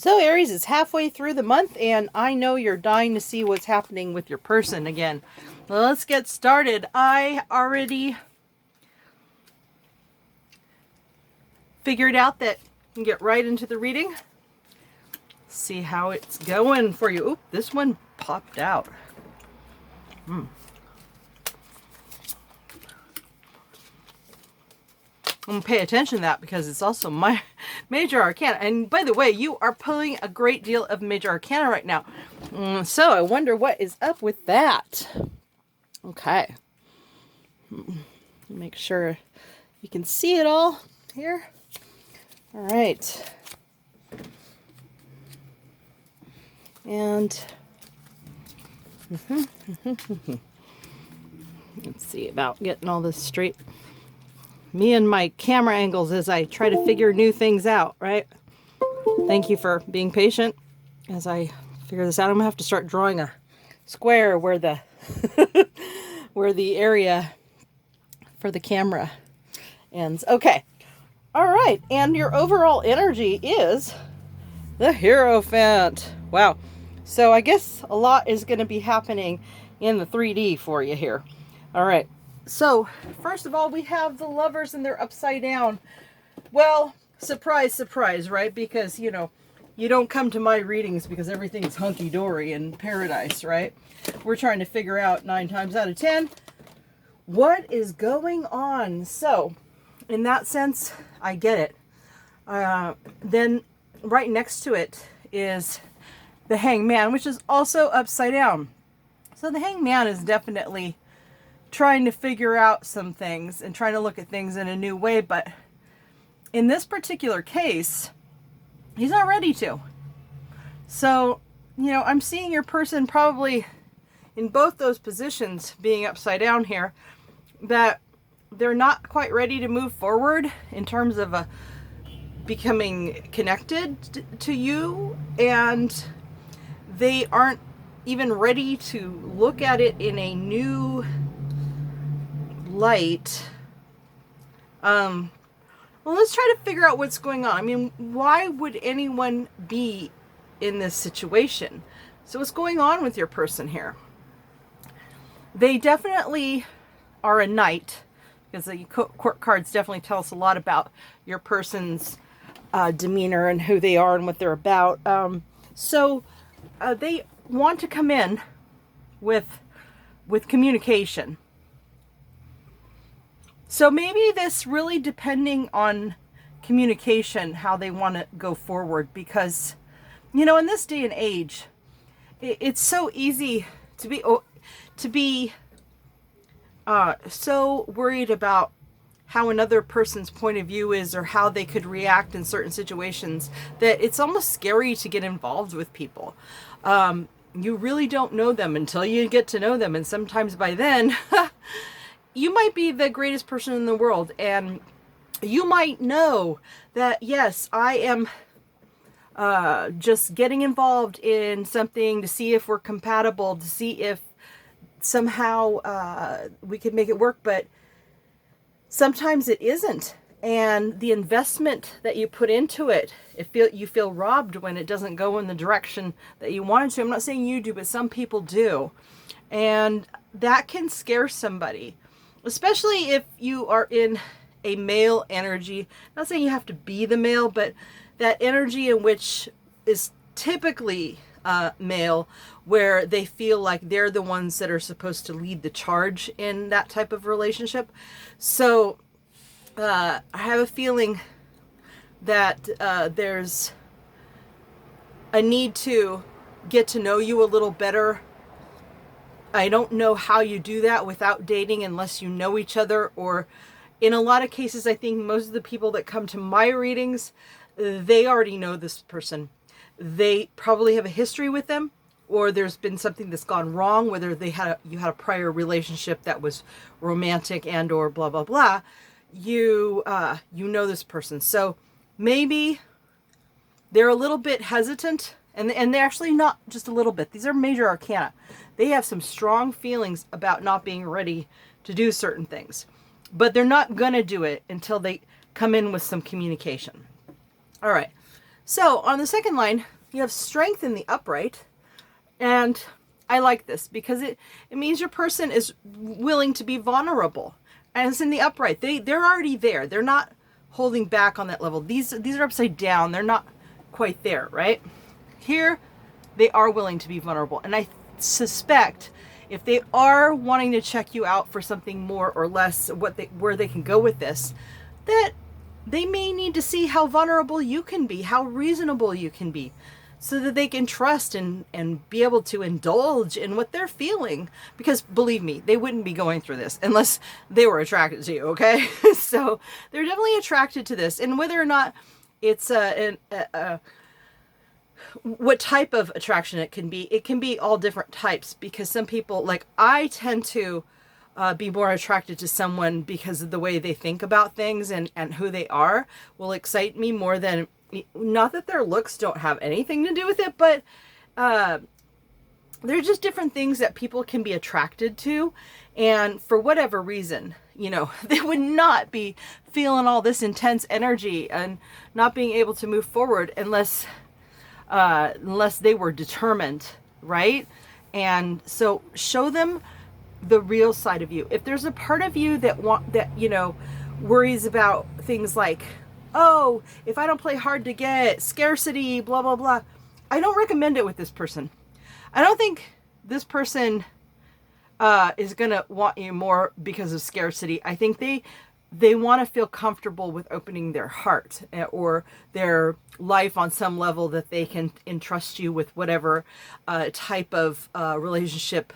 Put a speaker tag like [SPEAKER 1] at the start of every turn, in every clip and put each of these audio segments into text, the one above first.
[SPEAKER 1] So Aries is halfway through the month, and I know you're dying to see what's happening with your person again. Well, let's get started. I already figured out that you can get right into the reading. See how it's going for you. Oop, this one popped out. I'm going to pay attention to that because it's also my major arcana. And by the way, you are pulling a great deal of major arcana right now. So I wonder what is up with that. Okay. Make sure you can see it all here. All right. And let's see about getting all this straight. Me and my camera angles as I try to figure new things out, right? Thank you for being patient as I figure this out. I'm gonna have to start drawing a square where the where the area for the camera ends. Okay. All right. And your overall energy is the Hierophant. Wow. So I guess a lot is going to be happening in the 3D for you here. All right. So first of all, we have the Lovers and they're upside down. Well, surprise, surprise, right? Because, you know, you don't come to my readings because everything's hunky-dory in paradise, right? We're trying to figure out 9 times out of 10 what is going on. So in that sense, I get it. Then right next to it is the Hangman, which is also upside down. So the Hangman is definitely trying to figure out some things and trying to look at things in a new way. But in this particular case, he's not ready to. So, you know, I'm seeing your person probably in both those positions being upside down here, that they're not quite ready to move forward in terms of becoming connected to you, and they aren't even ready to look at it in a new light. Well, let's try to figure out what's going on. I mean, why would anyone be in this situation? So what's going on with your person here? They definitely are a knight, because the court cards definitely tell us a lot about your person's demeanor and who they are and what they're about. So they want to come in with communication. So maybe this really depending on communication, how they want to go forward, because, you know, in this day and age, it's so easy to be so worried about how another person's point of view is or how they could react in certain situations that it's almost scary to get involved with people. You really don't know them until you get to know them, and sometimes by then you might be the greatest person in the world, and you might know that, yes, I am just getting involved in something to see if we're compatible, to see if somehow we could make it work, but sometimes it isn't. And the investment that you put into it, you feel robbed when it doesn't go in the direction that you wanted to. I'm not saying you do, but some people do. And that can scare somebody, especially if you are in a male energy. I'm not saying you have to be the male, but that energy in which is typically male, where they feel like they're the ones that are supposed to lead the charge in that type of relationship. So I have a feeling that there's a need to get to know you a little better. I don't know how you do that without dating unless you know each other, or in a lot of cases, I think most of the people that come to my readings, they already know this person. They probably have a history with them, or there's been something that's gone wrong, whether you had a prior relationship that was romantic and or blah blah blah. You know this person, so maybe they're a little bit hesitant, and they're actually not just a little bit. These are major arcana. They have some strong feelings about not being ready to do certain things, but they're not gonna do it until they come in with some communication. All right. So on the second line, you have strength in the upright. And I like this because it means your person is willing to be vulnerable. And it's in the upright. They're already there. They're not holding back on that level. These are upside down. They're not quite there, right? Here, they are willing to be vulnerable. And I suspect if they are wanting to check you out for something more or less, where they can go with this, that they may need to see how vulnerable you can be, how reasonable you can be, so that they can trust and be able to indulge in what they're feeling. Because believe me, they wouldn't be going through this unless they were attracted to you, okay? So they're definitely attracted to this. And whether or not it's what type of attraction it can be all different types. Because some people, like I tend to be more attracted to someone because of the way they think about things and who they are will excite me more than, not that their looks don't have anything to do with it, but there's just different things that people can be attracted to. And for whatever reason, you know, they would not be feeling all this intense energy and not being able to move forward unless they were determined, right? And so show them the real side of you. If there's a part of you that worries about things like, oh, if I don't play hard to get, scarcity, blah, blah, blah, I don't recommend it with this person. I don't think this person is going to want you more because of scarcity. I think they want to feel comfortable with opening their heart or their life on some level, that they can entrust you with whatever type of relationship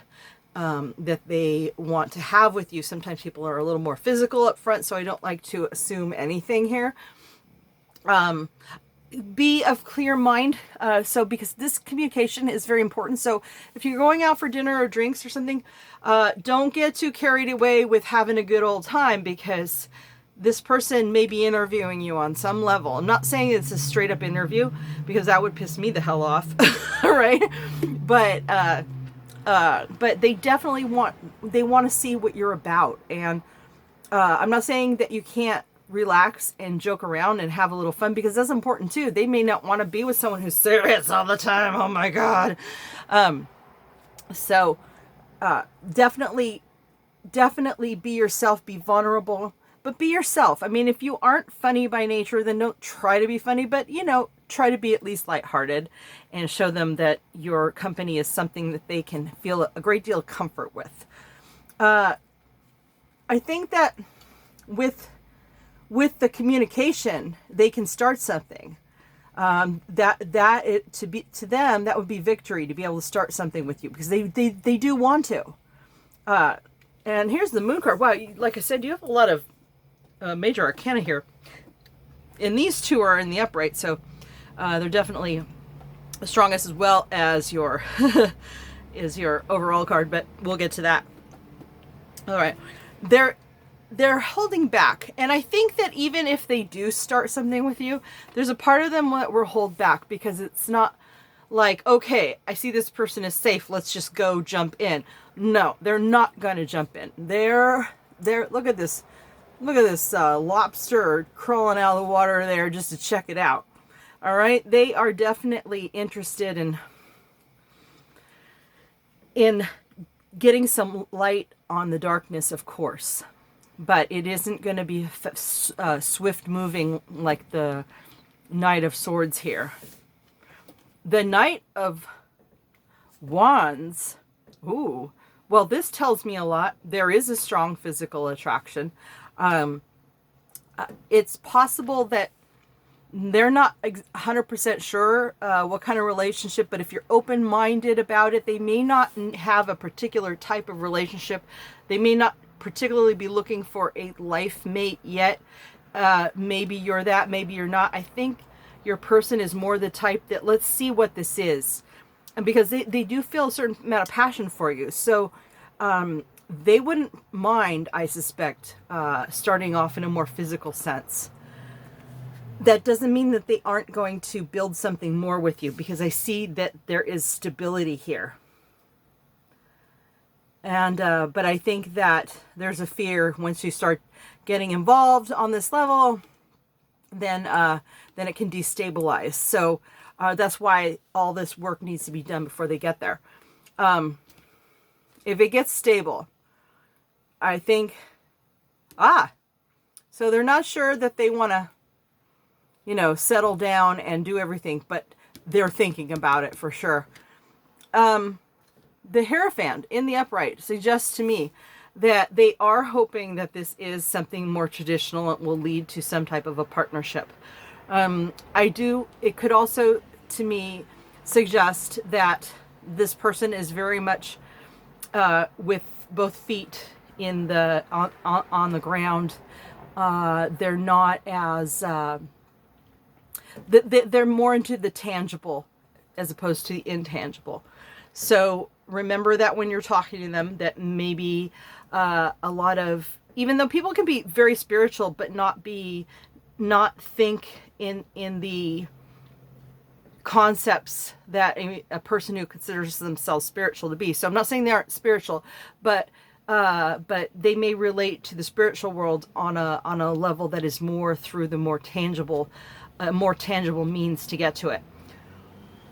[SPEAKER 1] that they want to have with you. Sometimes people are a little more physical up front, so I don't like to assume anything here. Be of clear mind. So because this communication is very important. So if you're going out for dinner or drinks or something, don't get too carried away with having a good old time, because this person may be interviewing you on some level. I'm not saying it's a straight up interview, because that would piss me the hell off. Right? But they definitely want to see what you're about. And I'm not saying that you can't relax and joke around and have a little fun, because that's important too. They may not want to be with someone who's serious all the time. Oh my God. So definitely be yourself, be vulnerable, but be yourself. I mean, if you aren't funny by nature, then don't try to be funny, but try to be at least lighthearted and show them that your company is something that they can feel a great deal of comfort with. I think that with the communication, they can start something. To them, that would be victory, to be able to start something with you, because they do want to. And here's the moon card. Wow, like I said, you have a lot of major arcana here. And these two are in the upright, so they're definitely the strongest, as well as your is your overall card, but we'll get to that. All right. They're holding back. And I think that even if they do start something with you, there's a part of them that will hold back, because it's not like, okay, I see this person is safe, let's just go jump in. No, they're not going to jump in. They're look at this lobster crawling out of the water there just to check it out. All right. They are definitely interested in getting some light on the darkness, of course. But it isn't going to be swift moving like the Knight of Swords here. The Knight of Wands. Ooh. Well, this tells me a lot. There is a strong physical attraction. It's possible that they're not 100% sure what kind of relationship, but if you're open-minded about it, they may not have a particular type of relationship. They may not particularly be looking for a life mate yet. Maybe you're that, maybe you're not. I think your person is more the type that, let's see what this is. And because they do feel a certain amount of passion for you. So they wouldn't mind, I suspect, starting off in a more physical sense. That doesn't mean that they aren't going to build something more with you, because I see that there is stability here. And but I think that there's a fear once you start getting involved on this level, then it can destabilize. So that's why all this work needs to be done before they get there. If it gets stable, I think, so they're not sure that they want to, settle down and do everything, but they're thinking about it for sure. The Hierophant in the upright suggests to me that they are hoping that this is something more traditional and will lead to some type of a partnership. It could also, to me, suggest that this person is very much with both feet in the on the ground. They're not as they're more into the tangible as opposed to the intangible. So remember that when you're talking to them, that maybe a lot of, even though people can be very spiritual but not think in the concepts that a person who considers themselves spiritual to be. So I'm not saying they aren't spiritual, but they may relate to the spiritual world on a level that is more through the more tangible means to get to it.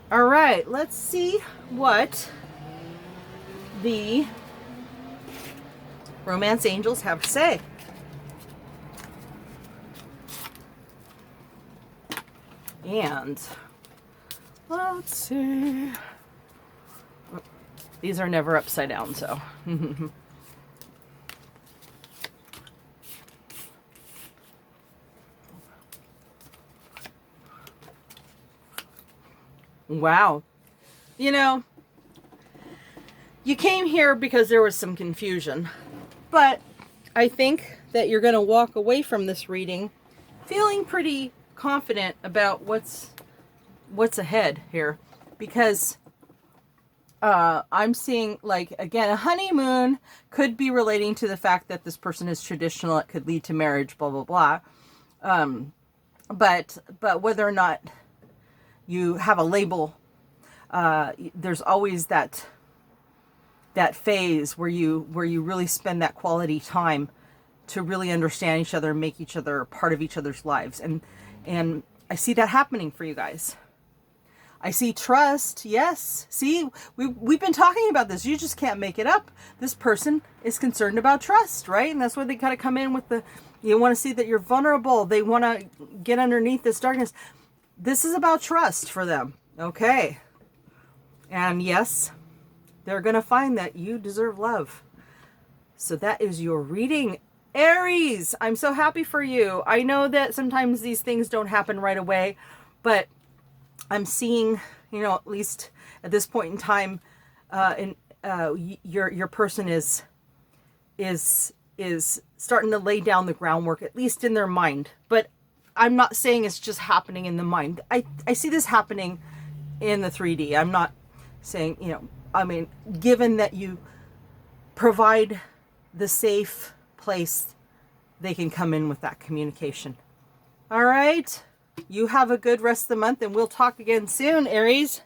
[SPEAKER 1] All right, let's see what the romance angels have to say. And let's see. These are never upside down, so. Wow. You came here because there was some confusion, but I think that you're going to walk away from this reading feeling pretty confident about what's ahead here, because I'm seeing, like, again, a honeymoon could be relating to the fact that this person is traditional. It could lead to marriage, blah, blah, blah. But whether or not you have a label, there's always that phase where you really spend that quality time to really understand each other and make each other part of each other's lives. And I see that happening for you guys. I see trust. Yes. See, we've been talking about this. You just can't make it up. This person is concerned about trust, right? And that's why they got to come in with you want to see that you're vulnerable. They want to get underneath this darkness. This is about trust for them. Okay. And yes, they're going to find that you deserve love. So that is your reading, Aries. I'm so happy for you. I know that sometimes these things don't happen right away, but I'm seeing, at least at this point in time, your person is starting to lay down the groundwork, at least in their mind. But I'm not saying it's just happening in the mind. I see this happening in the 3D. I'm not saying, given that you provide the safe place, they can come in with that communication. All right. You have a good rest of the month, and we'll talk again soon, Aries.